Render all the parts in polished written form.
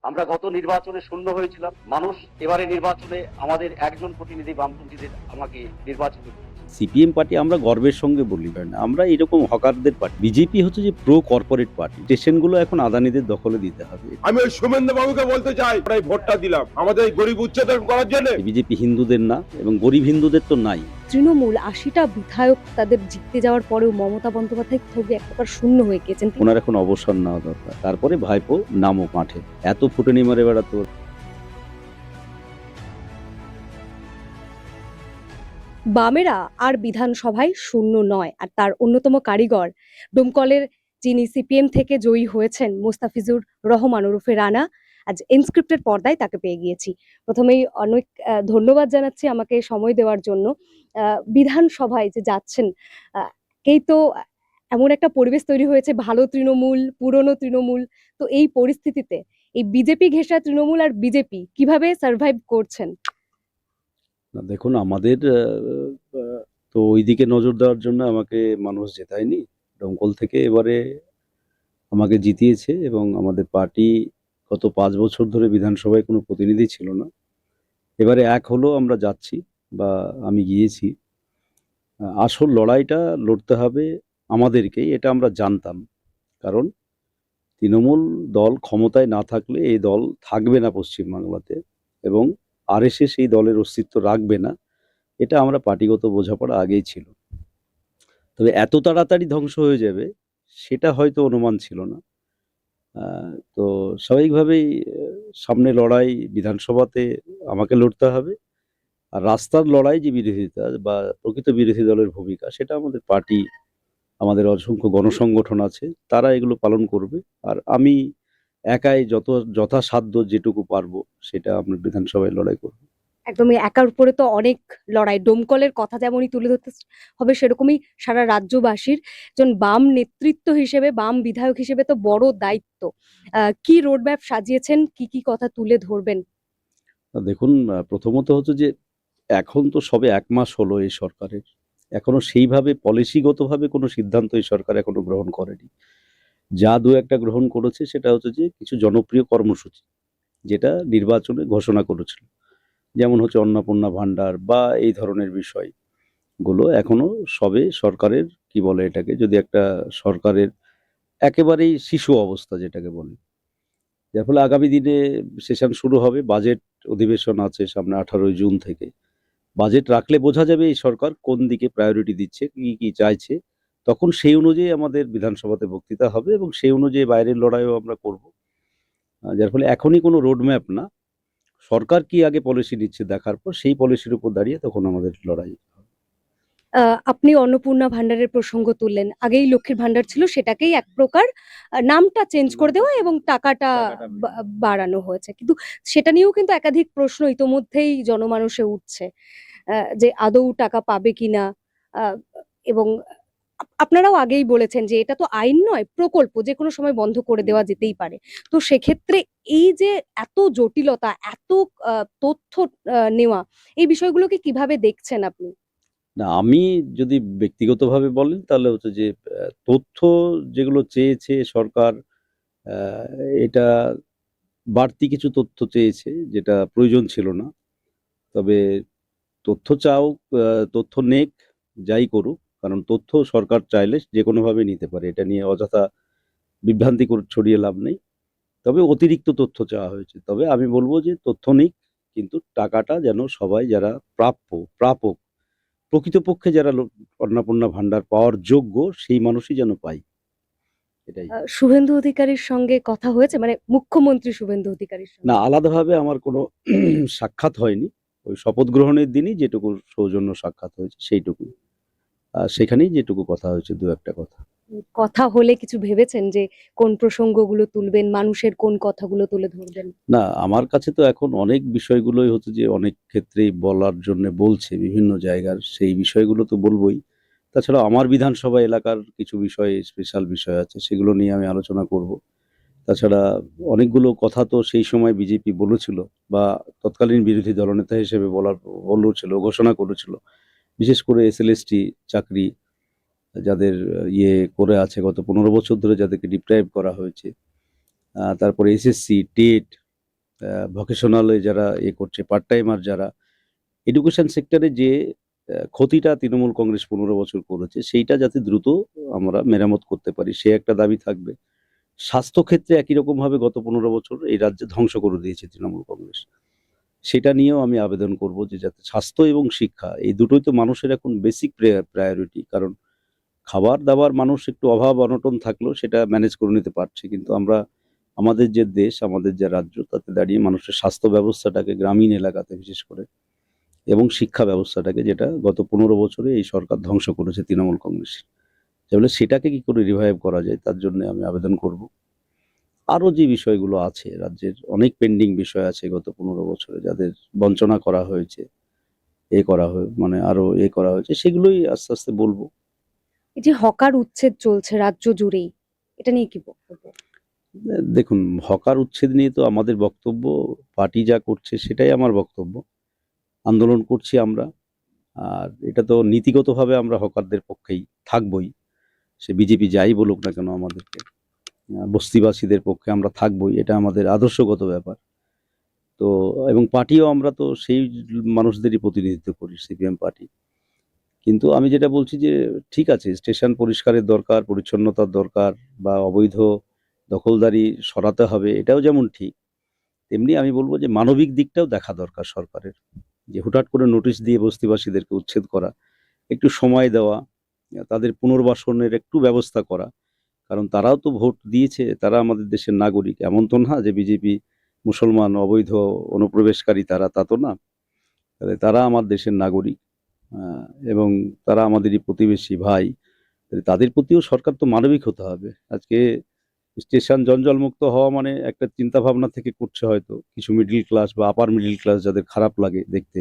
আমরা গত নির্বাচনে শূন্য হয়েছিলাম, মানুষ এবারে নির্বাচনে আমাদের একজন প্রতিনিধি বামপন্থীদের আমাকে নির্বাচিত করেছে। সিপিএম পার্টি আমরা গর্বের সঙ্গে বলি, কারণ আমরা এরকম হকারদের পার্টি। বিজেপি হচ্ছে যে প্রো কর্পোরেট পার্টি। স্টেশনগুলো এখন আদানিদের দখলে দিতে হবে। আমি ওই শুভেন্দু বাবুকে বলতে চাই, আমরা এই ভোটটা দিলাম আমাদের এই গরিব উচ্ছেদন করার জন্য। বিজেপি হিন্দুদের না, এবং গরিব হিন্দুদের তো নাই। তৃণমূল ৮০টা বিধায়ক তাদের জিততে যাওয়ার পরেও মমতা বন্দ্যোপাধ্যায় কোথাও এক প্রকার শূন্য হয়ে গেছেন। ওনার এখন অবসর নেওয়া দরকার। তারপরে ভাইপো নামক মাঠে, এত ফুটেনি মারে বেড়াতো। বামেরা আর বিধানসভায় শূন্য নয়, আর তার অন্যতম কারিগর ডোমকলের যিনি সিপিএম থেকে জয়ী হয়েছেন মোস্তাফিজুর রহমান ওরফে রানা, আজ এনস্ক্রিপ্টেড পর্দায় তাকে পেয়ে গিয়েছি। প্রথমেই অনেক ধন্যবাদ জানাচ্ছি আমাকে সময় দেওয়ার জন্য। বিধানসভায় যে যাচ্ছেন, এই তো এমন একটা পরিবেশ তৈরি হয়েছে, ভালো তৃণমূল, পুরনো তৃণমূল। তো এই পরিস্থিতিতে এই বিজেপি ঘেঁষা তৃণমূল আর বিজেপি কিভাবে সার্ভাইভ করছেন? না, দেখুন, আমাদের তো ওইদিকে নজর দেওয়ার জন্য আমাকে মানুষ জেতায়নি। দমকল থেকে এবারে আমাকে জিতিয়েছে, এবং আমাদের পার্টি গত 5 বছর ধরে বিধানসভায় কোনো প্রতিনিধি ছিল না। এবারে এক হলো আমরা যাচ্ছি, বা আমি গিয়েছি। আসল লড়াইটা লড়তে হবে আমাদেরকেই, এটা আমরা জানতাম। কারণ তৃণমূল দল ক্ষমতায় না থাকলে এই দল থাকবে না পশ্চিমবাংলাতে, এবং আরএসএস এই দলের অস্তিত্ব রাখবে না। এটা আমরা পার্টিগত বোঝাপড়া আগেই ছিল। তবে এত তাড়াতাড়ি ধ্বংস হয়ে যাবে সেটা হয়তো অনুমান ছিল না। তো স্বাভাবিকভাবেই সামনে লড়াই বিধানসভাতে আমাকে লড়তে হবে। আর রাস্তার লড়াই যে বিরোধিতা বা প্রকৃত বিরোধী দলের ভূমিকা, সেটা আমাদের পার্টি, আমাদের অসংখ্য গণসংগঠন আছে, তারা এগুলো পালন করবে। আর আমি একাই যথাসাধ্য যেটুকু পারবো সেটা আমরা বিধানসভায় লড়াই করব। একদমই একার উপরে তো অনেক লড়াই। ডোমকলের কথা যেমনই তুলে ধরতে হবে, সেরকমই সারা রাজ্যবাসীর একজন বাম নেতৃত্ব হিসেবে, বাম বিধায়ক হিসেবে তো বড় দায়িত্ব। কি রোডম্যাপ সাজিয়েছেন, কি কি কথা তুলে ধরবেন? দেখুন, প্রথমত হচ্ছে যে এখন তো সবে 1 মাস হলো এই সরকারের, এখনো সেইভাবে পলিসিগতভাবে কোনো সিদ্ধান্ত এই সরকার এখনো গ্রহণ করেনি। যা দু একটা গ্রহণ করেছে সেটা হচ্ছে যে কিছু জনপ্রিয় কর্মসূচি, যেটা নির্বাচনে ঘোষণা করেছিল, যেমন হচ্ছে অন্নপূর্ণা ভাণ্ডার বা এই ধরনের বিষয়গুলো এখনো সবে সরকারের, কি বলে এটাকে, যদি একটা সরকারের একেবারেই শিশু অবস্থা যেটাকে বলে। যার ফলে আগামী দিনে সেশন শুরু হবে, বাজেট অধিবেশন আছে সামনে 18ই জুন থেকে। বাজেট রাখলে বোঝা যাবে এই সরকার কোন দিকে প্রায়োরিটি দিচ্ছে, কি কি চাইছে। তখন সেই অনুযায়ী আমাদের বিধানসভাতে বক্তৃতা হবে, এবং সেই অনুযায়ী বাইরের লড়াইও আমরা করব। যার ফলে এখনই কোনো রোডম্যাপ না, সরকার কি আগে পলিসি নিচ্ছে দেখার পর সেই পলিসির উপর দাঁড়িয়ে তখন আমাদের লড়াই। আপনি অন্নপূর্ণা ভান্ডারের প্রসঙ্গ তুললেন। আগেই লক্ষ্মীর ভান্ডার ছিল, সেটাকেই এক প্রকার নামটা চেঞ্জ করে দেওয়া এবং টাকাটা বাড়ানো হয়েছে। কিন্তু সেটা নিয়েও কিন্তু একাধিক প্রশ্ন ইতোমধ্যেই জনমানসে উঠছে, যে আদৌ টাকা পাবে কিনা। আহ, এবং আপনারাও আগেই বলেছেন যে এটা তো আইন নয়, প্রকল্প, যে কোনো সময় বন্ধ করে দেওয়া যেতেই পারে। তো সেক্ষেত্রে এই যে এত জটিলতা, এত তথ্য নেওয়া, এই বিষয়গুলোকে কিভাবে দেখছেন আপনি? না, আমি যদি ব্যক্তিগতভাবে বলেন তাহলে হচ্ছে যে তথ্য যেগুলো চেয়েছে সরকার, আহ, এটা বাড়তি কিছু তথ্য চেয়েছে যেটা প্রয়োজন ছিল না। তবে তথ্য চাও, তথ্য নেক, যাই করুক, কারণ তথ্য সরকার চাইলে যে কোনোভাবে নিতে পারে, এটা নিয়ে অযথা বিভ্রান্তি ছড়িয়ে লাভ নেই। তবে অতিরিক্ত তথ্য চাওয়া হয়েছে। তবে আমি বলবো যে তথ্য নিক, কিন্তু টাকাটা যেন সবাই, যারা প্রাপক, প্রকৃতপক্ষে যারা অন্নপূর্ণা ভাণ্ডার পাওয়ার যোগ্য, সেই মানুষই যেন পায়, এটাই। শুভেন্দু অধিকারীর সঙ্গে কথা হয়েছে, মানে মুখ্যমন্ত্রী শুভেন্দু অধিকারীর না, সঙ্গে? আলাদাভাবে আমার কোনো সাক্ষাৎ হয়নি। ওই শপথ গ্রহণের দিনই যেটুকু সৌজন্য সাক্ষাৎ হয়েছে সেইটুকু, আর সেখানেই যেটুকু কথা হয়েছে, দু একটা কথা। কথা হলে কিছু ভেবেছেন যে কোন প্রসঙ্গগুলো তুলবেন, মানুষের কোন কথাগুলো তুলে ধরবেন? না, আমার কাছে তো এখন অনেক বিষয়গুলোই হচ্ছে যে অনেক ক্ষেত্রেই বলার জন্য বলছে বিভিন্ন জায়গার, সেই বিষয়গুলো তো বলবোই। তাছাড়া আমার বিধানসভা এলাকার কিছু বিষয়, স্পেশাল বিষয় আছে, সেগুলো নিয়ে আমি আলোচনা করব। তাছাড়া অনেকগুলো কথা তো সেই সময় বিজেপি বলেছিল, বা তৎকালীন বিরোধী দলনেতা হিসেবে বলেছিল, ঘোষণা করেছিল। বিশেষ করে এসএলএসটি চাকরি যাদের ইয়ে করে আছে গত 15 বছর ধরে, যাদেরকে ডিপ্রাইভ করা হয়েছে, তারপরে এসএসসি, টেট, ভোকেশনালে যারা করছে, পার্ট টাইমার যারা, এডুকেশন সেক্টরে যে ক্ষতিটা তৃণমূল কংগ্রেস 15 বছর করেছে, সেইটা যাতে দ্রুত আমরা মেরামত করতে পারি, সে একটা দাবি থাকবে। স্বাস্থ্যক্ষেত্রে একই রকমভাবে গত 15 বছর এই রাজ্যে ধ্বংস করে দিয়েছে তৃণমূল কংগ্রেস। সেটা নিয়েও আমি আবেদন করব যে যাতে স্বাস্থ্য এবং শিক্ষা, এই দুটোই তো মানুষের এখন বেসিক প্রায়োরিটি। কারণ খাবার দাবার মানুষ একটু অভাব অনটন থাকলেও সেটা ম্যানেজ করে নিতে পারছে, কিন্তু আমরা আমাদের যে দেশ, আমাদের যে রাজ্য, তাতে দাঁড়িয়ে মানুষের স্বাস্থ্য ব্যবস্থাটাকে গ্রামীণ এলাকাতে বিশেষ করে, এবং শিক্ষা ব্যবস্থাটাকে, যেটা গত 15 বছরে এই সরকার ধ্বংস করেছে তৃণমূল কংগ্রেস, তাহলে সেটাকে কি করে রিভাইভ করা যায় তার জন্য আমি আবেদন করব। আরও যে বিষয়গুলো আছে, রাজ্যের অনেক পেন্ডিং বিষয় আছে গত 15 বছরে, যাদের বঞ্চনা করা হয়েছে, মানে আরো করা হয়েছে, সেগুলোই আস্তে আস্তে বলবো। এই যে হকার উচ্ছেদ চলছে রাজ্য জুড়েই, এটা নিয়ে কি বক্তব্য? দেখুন, হকার উচ্ছেদ নিয়ে তো আমাদের বক্তব্য, পার্টি যা করছে সেটাই আমার বক্তব্য। আন্দোলন করছি আমরা, আর এটা তো নীতিগতভাবে আমরা হকারদের পক্ষেই থাকবই। সে বিজেপি যাই বলুক না কেন, আমাদেরকে বস্তিবাসীদের পক্ষে আমরা থাকবই, এটা আমাদের আদর্শগত ব্যাপার। তো এবং পার্টিও আমরা তো সেই মানুষদেরই প্রতিনিধিত্ব করি, সিপিএম পার্টি। কিন্তু আমি যেটা বলছি যে ঠিক আছে, স্টেশন পরিষ্কারের দরকার, পরিচ্ছন্নতার দরকার, বা অবৈধ দখলদারি সরাতে হবে, এটাও যেমন ঠিক, তেমনি আমি বলবো যে মানবিক দিকটাও দেখা দরকার সরকারের। যে হুটহাট করে নোটিশ দিয়ে বস্তিবাসীদেরকে উচ্ছেদ করা, একটু সময় দেওয়া, তাদের পুনর্বাসনের একটু ব্যবস্থা করা। কারণ তারাও তো ভোট দিয়েছে, তারা আমাদের দেশের নাগরিক। এমন তো না যে বিজেপি মুসলমান, অবৈধ অনুপ্রবেশকারী তারা, তা তো না। তারা আমার দেশের নাগরিক, এবং তারা আমাদেরই প্রতিবেশী ভাই। তাদের প্রতিও সরকার তো মানবিক হতে হবে। আজকে স্টেশন জঞ্জালমুক্ত হওয়া মানে একটা চিন্তা ভাবনা থেকে করছে হয়তো কিছু মিডল ক্লাস বা আপার মিডল ক্লাস, যাদের খারাপ লাগে দেখতে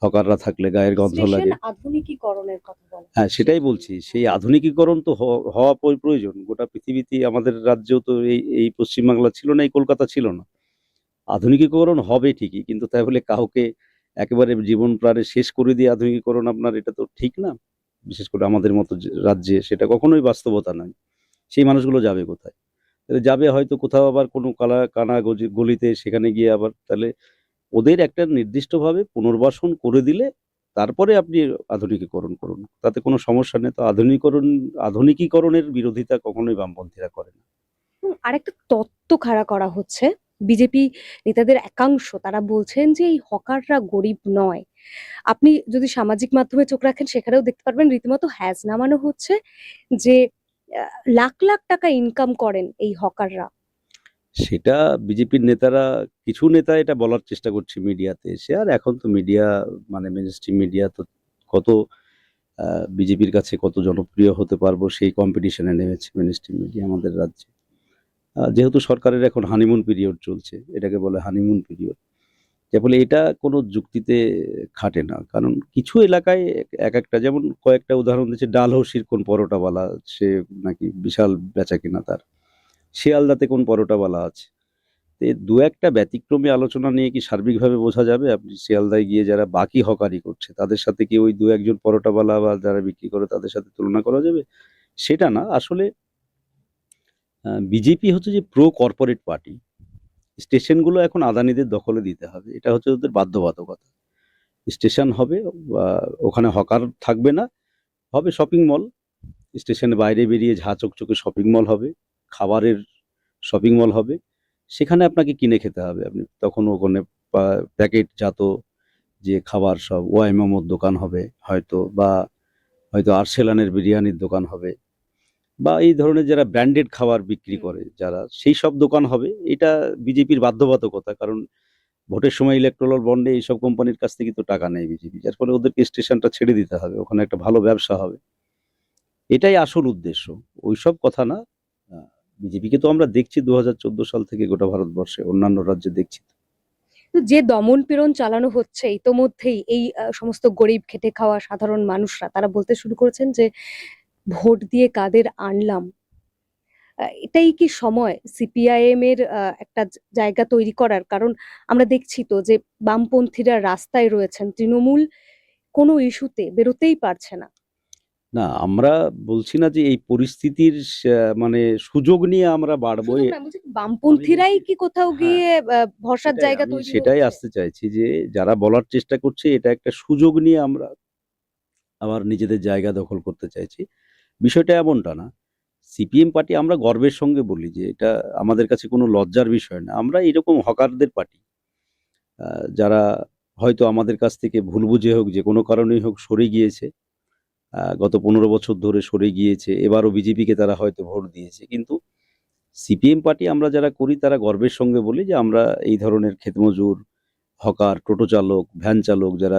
হকাররা থাকলে, গায়ের গন্ধ স্টেশন লাগে। আধুনিকীকরণের কথা বলা হ্যাঁ, সেটাই বলছি, সেই আধুনিকীকরণ তো হওয়া প্রয়োজন। গোটা পৃথিবীতে আমাদের রাজ্যেও তো এই পশ্চিমবাংলা ছিল না, এই কলকাতা ছিল না। আধুনিকীকরণ হবে ঠিকই, কিন্তু তাই বলে কাউকে একেবারে জীবন প্রাণে শেষ করে দিয়ে আধুনিকীকরণ আপনার, এটা তো ঠিক না। বিশেষ করে আমাদের মতো রাজ্যে সেটা কখনোই বাস্তবতা নয়। সেই মানুষগুলো যাবে কোথায়? তাহলে যাবে হয়তো কোথাও আবার কোনো কানা গলিতে, সেখানে গিয়ে আবার, তাহলে ওদের একটা নির্দিষ্টভাবে পুনর্বাসন করে দিলে তারপরে আপনি আধুনিকীকরণ করুন, তাতে কোনো সমস্যা নেই। তো আধুনিকীকরণের বিরোধিতা কখনোই বামপন্থীরা করে না। আরেকটা তত্ত্ব খাড়া করা হচ্ছে, বিজেপি নেতাদের একাংশ তারা বলছেন যে এই হকাররা গরিব নয়। আপনি যদি সামাজিক মাধ্যমে চোখ রাখেন সেখানেও দেখতে পারবেন রীতিমতো হ্যাজ নামানো হচ্ছে যে লাখ লাখ টাকা ইনকাম করেন এই হকাররা। সেটা বিজেপির নেতারা, কিছু নেতা এটা বলার চেষ্টা করছে মিডিয়াতে এসে। আর এখন তো মিডিয়া, মানে মেইনস্ট্রিম মিডিয়া তো কত বিজেপির কাছে কত জনপ্রিয় হতে পারবো সেই কম্পিটিশনে নেমেছে মেইনস্ট্রিম মিডিয়া আমাদের রাজ্যে। যেহেতু সরকারের এখন হানিমুন পিরিয়ড চলছে, এটাকে বলে হানিমুন পিরিয়ড, যে বলে এটা কোনো যুক্তিতে খাটে না। কারণ কিছু এলাকায় এক একটা, যেমন কয়েকটা উদাহরণ দিচ্ছে, ডালহৌসির কোন পরোটাওয়ালা, সে নাকি বিশাল বেচা কিনা তার। শিয়ালদাতে কোন পরোটাওয়ালা আছে। তো এই দু একটা ব্যতিক্রমী আলোচনা নিয়ে কি সার্বিকভাবে বোঝা যাবে? আপনি শিয়ালদায় গিয়ে যারা বাকি হকারি করছে তাদের সাথে কি ওই দু একজন পরোটাওয়ালা বা যারা বিক্রি করে তাদের সাথে তুলনা করা যাবে? সেটা না। আসলে বিজেপি হচ্ছে যে প্রো কর্পোরেট পার্টি। স্টেশনগুলো এখন আদানিদের দখলে দিতে হবে, এটা হচ্ছে ওদের বাধ্যবাধকতা। স্টেশন হবে, ওখানে হকার থাকবে না, হবে শপিং মল। স্টেশনের বাইরে বেরিয়ে ঝাঁ চকচকে শপিং মল হবে, খাবারের শপিং মল হবে। সেখানে আপনাকে কিনে খেতে হবে। আপনি তখন ওখানে প্যাকেটজাত যে খাবার, সব ওয়াই মোমোর দোকান হবে হয়তো, বা হয়তো আরসেলানের বিরিয়ানির দোকান হবে, বা এই ধরনের যারা ব্র্যান্ডেড খাবার বিক্রি করে যারা, সেই সব দোকান হবে। এটা বিজেপির বাধ্যবাধকতা। কারণ ভোটের সময় ইলেকটোরাল বন্ডে এইসব কোম্পানির কাছ থেকে তো টাকা নেয় বিজেপি, যার ফলে ওদেরকে স্টেশনটা ছেড়ে দিতে হবে, ওখানে একটা ভালো ব্যবসা হবে। এটাই আসল উদ্দেশ্য, ওইসব কথা না। বিজেপিকে তো আমরা দেখছি 2014 সাল থেকে গোটা ভারতবর্ষে, অন্যান্য রাজ্যে দেখছি। তো যে দমন পীড়ন চালানো হচ্ছে ইতোমধ্যেই এই সমস্ত গরিব খেটে খাওয়া সাধারণ মানুষরা তারা বলতে শুরু করেছেন যে ভোট দিয়ে কাদের আনলাম। এটাই কি সময় সিপিআইএম এর একটা জায়গা তৈরি করার? কারণ আমরা দেখছি তো যে বামপন্থীরা রাস্তায় রয়েছেন, তৃণমূল কোনো ইস্যুতে বেরোতেই পারছে না। না, আমরা বলছি না যে এই পরিস্থিতির মানে সুযোগ নিয়ে আমরা বাড়বো। শুধু না, বলছি বামপন্থীরাই কি কোথাও হ্যাঁ, গিয়ে ভরসার সেটাই জায়গা আমি তৈরি সেটাই হচ্ছে? আসতে চাইছি যে যারা বলার চেষ্টা করছে এটা একটা সুযোগ নিয়ে আমরা আবার নিজেদের জায়গা দখল করতে চাইছি। বিষয়টা এমনটা না। সিপিএম পার্টি আমরা গর্বের সঙ্গে বলি যে এটা আমাদের কাছে কোনো লজ্জার বিষয় না। আমরা এরকম হকারদের পার্টি। যারা হয়তো আমাদের কাছ থেকে ভুল বুঝে হোক, যে কোনো কারণেই হোক সরে গিয়েছে। গত ১৫ বছর ধরে সরে গিয়েছে। এবারও বিজেপিকে তারা হয়তো ভোট দিয়েছে। কিন্তু সিপিএম পার্টি আমরা যারা করি তারা গর্বের সঙ্গে বলি যে আমরা এই ধরনের ক্ষেতমজুর, হকার, টোটো চালক, ভ্যান চালক যারা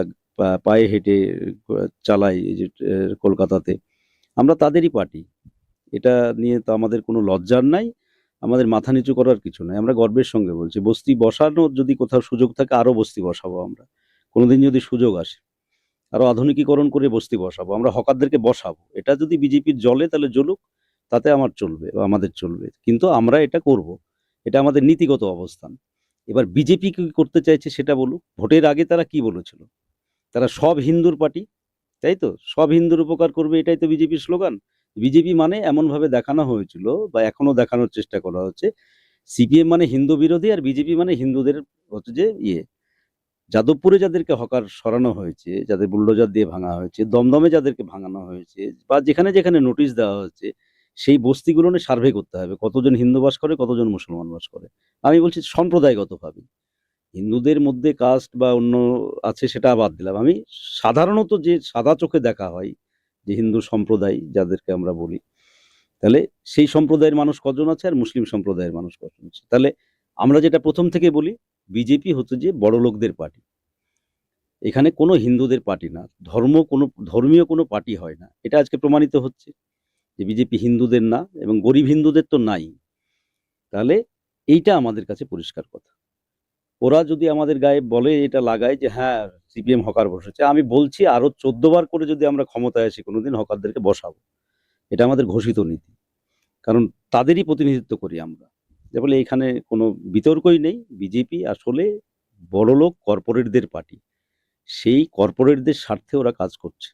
পায়ে হেঁটে চালায় এই যে কলকাতাতে, আমরা তাদেরই পার্টি। এটা নিয়ে তো আমাদের কোনো লজ্জার নাই, আমাদের মাথা নিচু করার কিছু নাই। আমরা গর্বের সঙ্গে বলছি। বস্তি বসানোর যদি কোথাও সুযোগ থাকে আরো বস্তি বসাবো আমরা। কোনোদিন যদি সুযোগ আসে। আরো আধুনিকীকরণ করে বস্তি বসাবো। আমরা হকারদেরকে বসাবো। এটা যদি বিজেপির জ্বলে তাহলে জ্বলুক। তাতে আমার চলবে বা আমাদের চলবে। কিন্তু আমরা এটা করব। এটা আমাদের নীতিগত অবস্থান। এবার বিজেপি কি করতে চাইছে সেটা বলুক। ভোটের আগে তারা কি বলেছিল? তারা সব হিন্দুর পার্টি, তাই তো? সব হিন্দুর উপকার করবে, এটাই তো বিজেপির স্লোগান। বিজেপি মানে এমনভাবে দেখানো হয়েছিল বা এখনো দেখানোর চেষ্টা করা হচ্ছে, সিপিএম মানে হিন্দু বিরোধী আর বিজেপি মানে হিন্দুদের হচ্ছে যে যাদবপুরে যাদেরকে হকার সরানো হয়েছে, যাদের বুলডোজার দিয়ে ভাঙা হয়েছে, দমদমে যাদেরকে ভাঙানো হয়েছে বা যেখানে যেখানে নোটিশ দেওয়া হচ্ছে, সেই বস্তিগুলো নিয়ে সার্ভে করতে হবে কতজন হিন্দু বাস করে, কতজন মুসলমান বাস করে। আমি বলছি সম্প্রদায়গতভাবে। হিন্দুদের মধ্যে কাস্ট বা অন্য আছে সেটা বাদ দিলাম। আমি সাধারণত যে সাদা চোখে দেখা হয় যে হিন্দু সম্প্রদায় যাদেরকে আমরা বলি, তাহলে সেই সম্প্রদায়ের মানুষ কজন আছে আর মুসলিম সম্প্রদায়ের মানুষ কজন আছে? তাহলে আমরা যেটা প্রথম থেকে বলি, বিজেপি হচ্ছে যে বড়লোকদের পার্টি। এখানে কোনো হিন্দুদের পার্টি না। ধর্মীয় কোনো পার্টি হয় না। এটা আজকে প্রমাণিত হচ্ছে যে বিজেপি হিন্দুদের না এবং গরিব হিন্দুদের তো নাই। তাহলে এইটা আমাদের কাছে পরিষ্কার কথা। ওরা যদি আমাদের গায়ে বলে, এটা লাগায় যে হ্যাঁ সিপিএম হকার বসেছে, আমি বলছি আরো ১৪ বার করে যদি আমরা ক্ষমতায় আসি কোনোদিন হকারদেরকে বসাবো। এটা আমাদের ঘোষিত নীতি। কারণ তাদেরই প্রতিনিধিত্ব করি আমরা। যে বলে এখানে কোনো বিতর্কই নেই। বিজেপি আসলে বড়লোক কর্পোরেটদের পার্টি। সেই কর্পোরেটদের স্বার্থে ওরা কাজ করছে।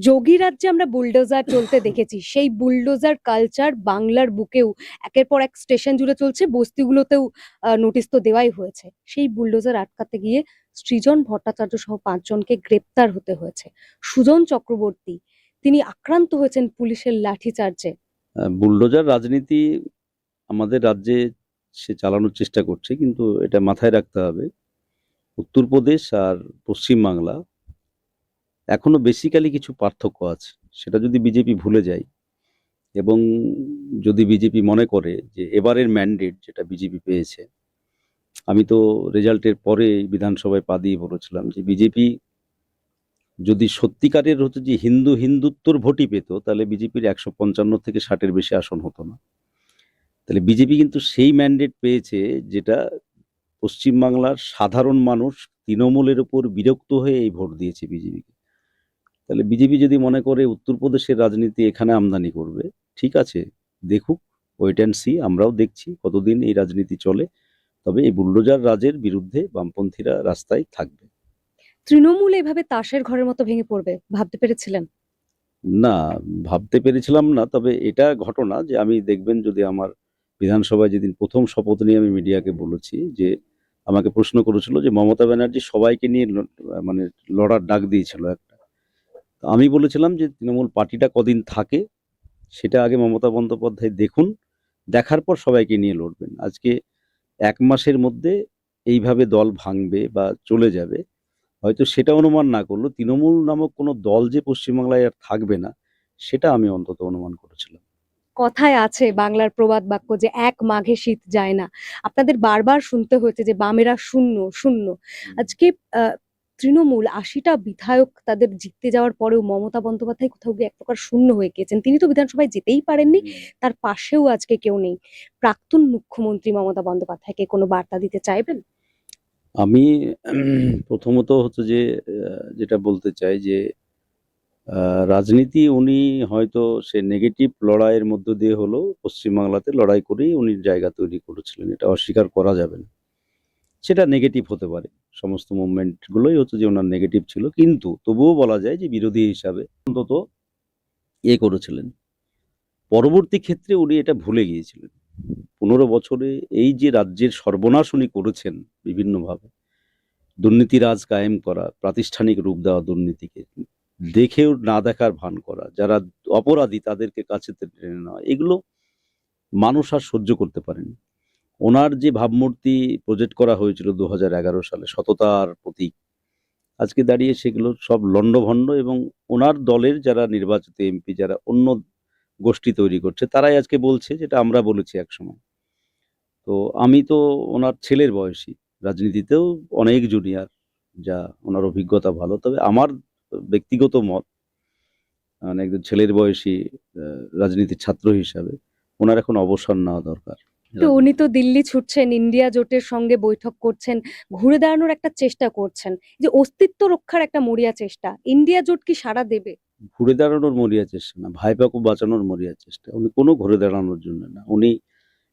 যোগী রাজ্যে আমরা বুলডোজার চলতে দেখেছি, সেই বুলডোজার কালচার বাংলার বুকেও একের পর এক স্টেশন জুড়ে চলছে, বস্তিগুলোতেও নোটিশ তো দেওয়াই হয়েছে। সেই বুলডোজার আটকাতে গিয়ে সৃজন ভট্টাচার্য সহ ৫ জনকে গ্রেপ্তার হতে হয়েছে। সুজন চক্রবর্তী, তিনি আক্রান্ত হয়েছেন পুলিশের লাঠিচার্জে। বুলডোজার রাজনীতি আমাদের রাজ্যে সে চালানোর চেষ্টা করছে, কিন্তু এটা মাথায় রাখতে হবে উত্তরপ্রদেশ আর পশ্চিমবাংলা এখনো বেসিক্যালি কিছু পার্থক্য আছে। সেটা যদি বিজেপি ভুলে যায় এবং যদি বিজেপি মনে করে যে এবারের ম্যান্ডেট যেটা বিজেপি পেয়েছে, আমি তো রেজাল্টের পরে বিধানসভায় পা দিয়ে বলেছিলাম যে বিজেপি যদি সত্যিকারের হচ্ছে যে হিন্দুত্বর ভোটই পেত তাহলে বিজেপির ১৫৫ থেকে ৬০-এর বেশি আসন হতো না। তাহলে বিজেপি কিন্তু সেই ম্যান্ডেট পেয়েছে যেটা পশ্চিমবাংলার সাধারণ মানুষ তৃণমূলের উপর বিরক্ত হয়ে এই ভোট দিয়েছে বিজেপিকে। তাহলে বিজেপি যদি মনে করে উত্তরপ্রদেশের রাজনীতি এখানে আমদানি করবে, ঠিক আছে, দেখুক, ওয়েট অ্যান্ড সি। আমরাও দেখছি কতদিন এই রাজনীতি চলে। তবে এই বুলডোজার রাজের বিরুদ্ধে বামপন্থীরা রাস্তায় থাকবে। তৃণমূল এভাবে তাসের ঘরের মতো ভেঙে পড়বে ভাবতে পেরেছিলেন? না, ভাবতে পেরেছিলাম না। তবে এটা ঘটনা যে আমি দেখবেন যদি আমার বিধানসভায় যেদিন প্রথম শপথ নিয়ে আমি মিডিয়াকে বলেছি যে আমাকে প্রশ্ন করেছিল যে মমতা ব্যানার্জি সবাইকে নিয়ে মানে লড়ার ডাক দিয়েছিল একটা। তো আমি বলেছিলাম যে তৃণমূল পার্টিটা কদিন থাকে সেটা আগে মমতা বন্দ্যোপাধ্যায় দেখুন, দেখার পর সবাইকে নিয়ে লড়বেন। আজকে ১ মাসের মধ্যে এইভাবে দল ভাঙবে বা চলে যাবে, হয়তো সেটা অনুমান না করলেও তৃণমূল নামক কোনো দল যে পশ্চিমবাংলায় আর থাকবে না, সেটা আমি অন্তত অনুমান করেছিলাম। কথায় আছে বাংলার প্রবাদ বাক্য যে এক মাঘে শীত যায় না। আপনাদের বারবার শুনতে হয়েছে যে বামেরা শূন্য শূন্য। আজকে তৃণমূল ৮০টা বিধায়ক তাদের জিততে যাওয়ার পরেও মমতা বন্দ্যোপাধ্যায় কোথাও গিয়ে এক প্রকার শূন্য হয়ে গিয়েছেন। তিনি তো বিধানসভায় যেতেই পারেননি, তার পাশেও আজকে কেউ নেই। প্রাক্তন মুখ্যমন্ত্রী মমতা বন্দ্যোপাধ্যায়কে কোনো বার্তা দিতে চাইবেন? আমি প্রথমত হচ্ছে যে যেটা বলতে চাই যে রাজনীতি উনি হয়তো সে নেগেটিভ লড়াইয়ের মধ্য দিয়ে হলেও পশ্চিমবাংলাতে লড়াই করেই উনি জায়গা তৈরি করেছিলেন। এটা অস্বীকার করা যাবে না। সেটা নেগেটিভ হতে পারে। সমস্ত মুভমেন্টগুলোই হচ্ছে যে ওনার নেগেটিভ ছিল, কিন্তু তবুও বলা যায় যে বিরোধী হিসাবে অন্তত করেছিলেন। পরবর্তী ক্ষেত্রে উনি এটা ভুলে গিয়েছিলেন। 15 বছরে এই যে রাজ্যের সর্বনাশ উনি করেছেন বিভিন্নভাবে, দুর্নীতিরাজ কায়েম করা, প্রাতিষ্ঠানিক রূপ দেওয়া দুর্নীতিকে, দেখেও না দেখার ভান করা, যারা অপরাধী তাদেরকে কাছে টেনে নেওয়া, এগুলো মানুষ আর সহ্য করতে পারেনি। ওনার যে ভাবমূর্তি প্রজেক্ট করা হয়েছিল 2011 সালে, সততার প্রতীক, আজকে দাঁড়িয়ে সেগুলো সব লণ্ডভণ্ড, এবং ওনার দলের যারা নির্বাচিত এমপি, যারা অন্য গোষ্ঠী তৈরি করছে, তারাই আজকে বলছে যেটা আমরা বলেছি একসময়। তো আমি তো ওনার ছেলের বয়সী, রাজনীতিতেও অনেক জুনিয়র, যা ওনার অভিজ্ঞতা ভালো, তবে আমার ব্যক্তিগত মত, মানে একজন ছেলের বয়সী রাজনীতির ছাত্র হিসাবে ওনার এখন অবসর নেওয়া দরকার। তো উনি তো দিল্লি ছুটছেন, ইন্ডিয়া জোটের সঙ্গে বৈঠক করছেন, ঘুরে দাঁড়ানোর একটা চেষ্টা করছেন, যে অস্তিত্ব রক্ষার একটা মরিয়া চেষ্টা, ইন্ডিয়া জোট কি সাড়া দেবে? ঘুরে দাঁড়ানোর মরিয়া চেষ্টা না, ভাইপাকে বাঁচানোর মরিয়া চেষ্টা। উনি কোনো ঘুরে দাঁড়ানোর জন্য না, উনি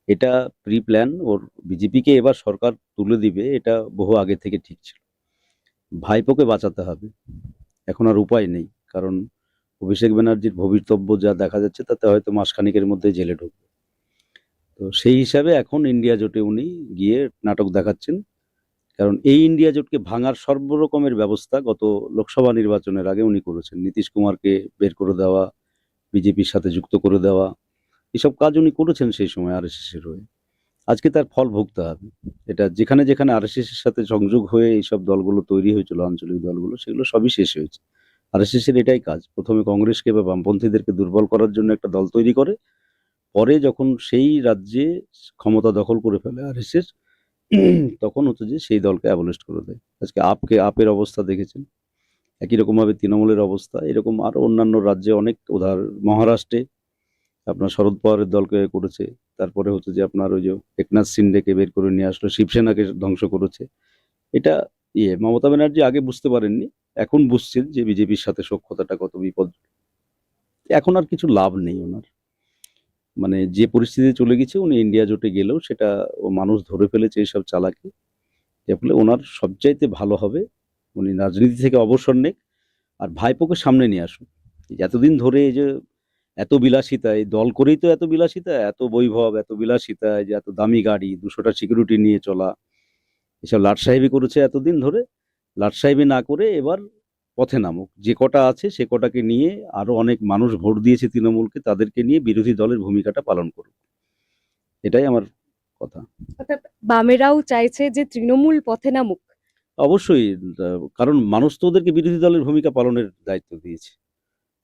এটা প্রি প্ল্যান, ওর বিজেপিকে এবার সরকার তুলে দিবে, এটা বহু আগে থেকে ঠিক ছিল। ভাইপোকে বাঁচাতে হবে, এখন আর উপায় নেই, কারণ অভিষেক ব্যানার্জির ভবিতব্য যা দেখা যাচ্ছে তাতে হয়তো মাসখানেকের মধ্যে জেলে ঢুকবে। তো সেই হিসাবে এখন ইন্ডিয়া জোটে উনি গিয়ে নাটক দেখাচ্ছেন, কারণ এই ইন্ডিয়া জোটকে ভাঙার সর্বরকমের ব্যবস্থা গত লোকসভা নির্বাচনের আগে উনি করেছেন। নীতিশ কুমারকে বের করে দেওয়া, বিজেপির সাথে যুক্ত করে দেওয়া, এসব কাজ উনি করেছেন সেই সময় আরএসএস এর হয়ে। আজকে তার ফল ভুগতে হবে। এটা যেখানে যেখানে আরএসএস এর সাথে সংযোগ হয়ে এইসব দলগুলো তৈরি হয়েছিল, আঞ্চলিক দলগুলো, সেগুলো সবই শেষ হয়েছে। আরএসএস এর এটাই কাজ, প্রথমে কংগ্রেসকে বা বামপন্থীদেরকে দুর্বল করার জন্য একটা দল তৈরি করে, পরে যখন সেই রাজ্যে ক্ষমতা দখল করে ফেলে আরএসএস, তখন হচ্ছে যে সেই দলকে অ্যাবলিস্ট করে দেয়। আজকে আপের অবস্থা দেখেছেন, একই রকমভাবে তৃণমূলের অবস্থা, এরকম আরো অন্যান্য রাজ্যে অনেক মহারাষ্ট্রে আপনার শরদ পাওয়ারের দলকে করেছে, তারপরে হচ্ছে যে আপনার ওই যে একনাথ শিন্ডেকে বের করে নিয়ে আসলো, শিবসেনাকে ধ্বংস করেছে। এটা মমতা ব্যানার্জি আগে বুঝতে পারেননি, এখন বুঝছেন যে বিজেপির সাথে সখ্যতাটা কত বিপদ। এখন আর কিছু লাভ নেই ওনার, মানে যে পরিস্থিতি চলে গেছে, উনি ইন্ডিয়া জোটে গেলেও সেটা মানুষ ধরে ফেলেছে এইসব চালাকি। এর ফলে ওনার সবচাইতে ভালো হবে উনি রাজনীতি থেকে অবসর নেক, আর ভাইপোকে সামনে নিয়ে আসুন। এতদিন ধরে এই যে এত বিলাসিতা, এই দল করেই তো এত বিলাসিতা, এত বৈভব, এত বিলাসিতা, এই যে এত দামি গাড়ি, 200টা সিকিউরিটি নিয়ে চলা, এসব লাট সাহেবই করেছে এতদিন ধরে। লাট সাহেবই না করে এবার পথে নামুক, যে কটা আছে সে কটাকে নিয়ে, আরো অনেক মানুষ ভোট দিয়েছে তৃণমূলকে, তাদেরকে নিয়ে বিরোধী দলের ভূমিকাটা পালন করুক, এটাই আমার কথা। অর্থাৎ বামেরাও চাইছে যে তৃণমূল পথে নামুক। অবশ্যই, কারণ মানুষ তো ওদেরকে বিরোধী দলের ভূমিকা পালনের দায়িত্ব দিয়েছে।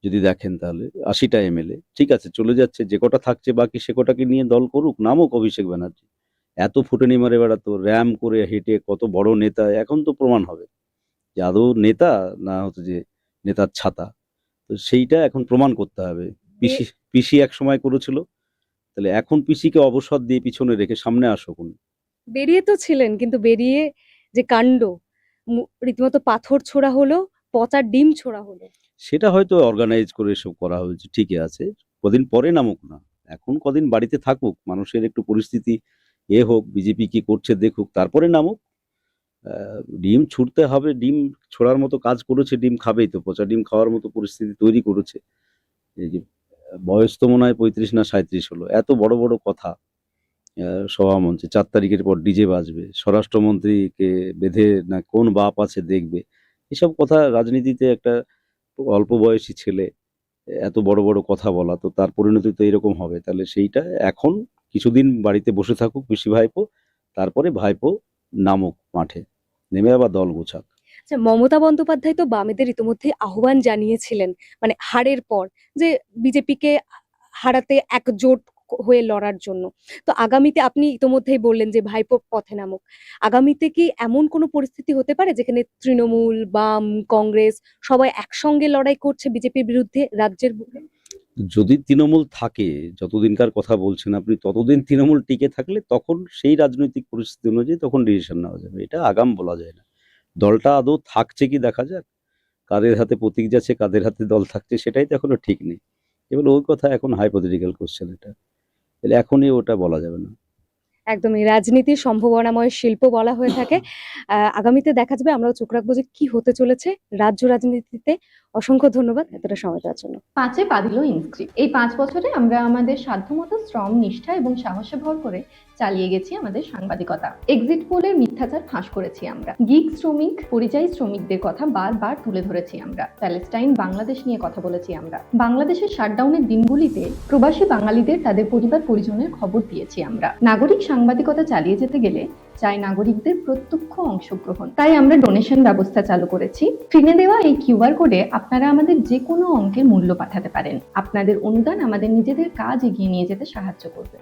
যদি দেখেন তাহলে 80টা এমএলএ ঠিক আছে চলে যাচ্ছে, যে কটা থাকছে বাকি সে কটাকে নিয়ে দল করুক, নামুক অভিষেক ব্যানার্জি। এত ফুটেনি মারে বেড়াতো, র্যাম করে হেঁটে কত বড় নেতা, এখন তো প্রমাণ হবে যে আদৌ নেতা না হচ্ছে যে নেতার ছাতা। তো সেইটা এখন প্রমাণ করতে হবে। পিসি পিসি এক সময় করেছিল, তাহলে এখন পিসিকে অবসর দিয়ে পিছনে রেখে সামনে আসুক উনি। বেরিয়ে তো ছিলেন, কিন্তু বেরিয়ে যে কাণ্ড, রীতিমতো পাথর ছোড়া হলো, পচা ডিম ছোড়া হলো। সেটা হয়তো অর্গানাইজ করে এসব করা হয়েছে, ঠিকই আছে, কদিন পরে নামুক না, এখন কদিন বাড়িতে থাকুক, মানুষের একটু পরিস্থিতি হোক, বিজেপি কি করছে দেখুক, তারপরে নামুক। ডিম ছুটতে হবে, ডিম ছোড়ার মতো কাজ করেছে, ডিম খাবেই তো, পচা ডিম খাওয়ার মতো পরিস্থিতি তৈরি করেছে। এই যে বয়স তো মনে হয় 35 না 37 হলো, এত বড় বড় কথা সভা মঞ্চে, 4 তারিখের পর ডিজে বাজবে, স্বরাষ্ট্রমন্ত্রীকে বেঁধে না কোন বাপ আছে দেখবে, এসব কথা রাজনীতিতে একটা অল্প বয়সী ছেলে এত বড় বড় কথা বলা, তো তার পরিণতি তো এরকম হবে। তাহলে সেইটা এখন কিছুদিন বাড়িতে বসে থাকুক পিসি ভাইপো, তারপরে ভাইপো নামুক মাঠে, নেমে আবার দল গোছাক। আচ্ছা, মমতা বন্দ্যোপাধ্যায় তো বামেদের ইতিমধ্যে আহ্বান জানিয়েছিলেন, মানে হারের পর, যে বিজেপিকে হারাতে একজোট হয়ে লড়ার জন্য। তো আগামীতে আপনি ইতিমধ্যেই বললেন যে ভাইপো পথে নামুক, আগামীতে কি এমন কোনো পরিস্থিতি হতে পারে যেখানে তৃণমূল, বাম, কংগ্রেস সবাই একসঙ্গে লড়াই করছে বিজেপির বিরুদ্ধে রাজ্যের বুকে? যদি তৃণমূল থাকে, যতদিনকার কথা বলছেন আপনি, ততদিন তৃণমূল টিকে থাকলে তখন সেই রাজনৈতিক পরিস্থিতি অনুযায়ী তখন ডিসিশন নেওয়া যাবে, এটা আগাম বলা যায় না। দলটা আদৌ থাকছে কি দেখা যাক, কাদের হাতে প্রতীক যাচ্ছে, কাদের হাতে দল থাকছে, সেটাই তো এখনো ঠিক নেই। এবার ওই কথা এখন হাইপোথেটিক্যাল কোশ্চেন, এটা তাহলে এখনই ওটা বলা যাবে না। একদমই রাজনীতির সম্ভাবনাময় শিল্প বলা হয়ে থাকে। আগামীতে দেখা যাবে, আমরাও চোখ রাখবো যে কি হতে চলেছে রাজ্য রাজনীতিতে। অসংখ্য ধন্যবাদ এতটা সময় দেওয়ার জন্য। 5 পা দিল ইনস্ক্রিপ্ট। এই 5 বছরে আমরা আমাদের সাধ্যমতো শ্রম, নিষ্ঠা এবং সাহসে ভর করে চালিয়ে গেছি আমাদের সাংবাদিকতা। এক্সিট পোলের মিথ্যাচার ফাঁস করেছি আমরা। গিগ শ্রমিক, পরিযায়ী শ্রমিকদের কথা বারবার তুলে ধরেছি আমরা। প্যালেস্টাইন, বাংলাদেশ নিয়ে কথা বলেছি আমরা। বাংলাদেশের শাটডাউনের দিনগুলিতে প্রবাসী বাঙালিদের তাদের পরিবার পরিজনের খবর দিয়েছি আমরা। নাগরিক সাংবাদিকতা চালিয়ে যেতে গেলে চাই নাগরিকদের প্রত্যক্ষ অংশগ্রহণ। তাই আমরা ডোনেশন ব্যবস্থা চালু করেছি। স্ক্রিনে দেওয়া এই কিউআর কোডে আপনারা আমাদের যে কোনো অঙ্কের মূল্য পাঠাতে পারেন। আপনাদের অনুদান আমাদের নিজেদের কাজ এগিয়ে নিয়ে যেতে সাহায্য করবে।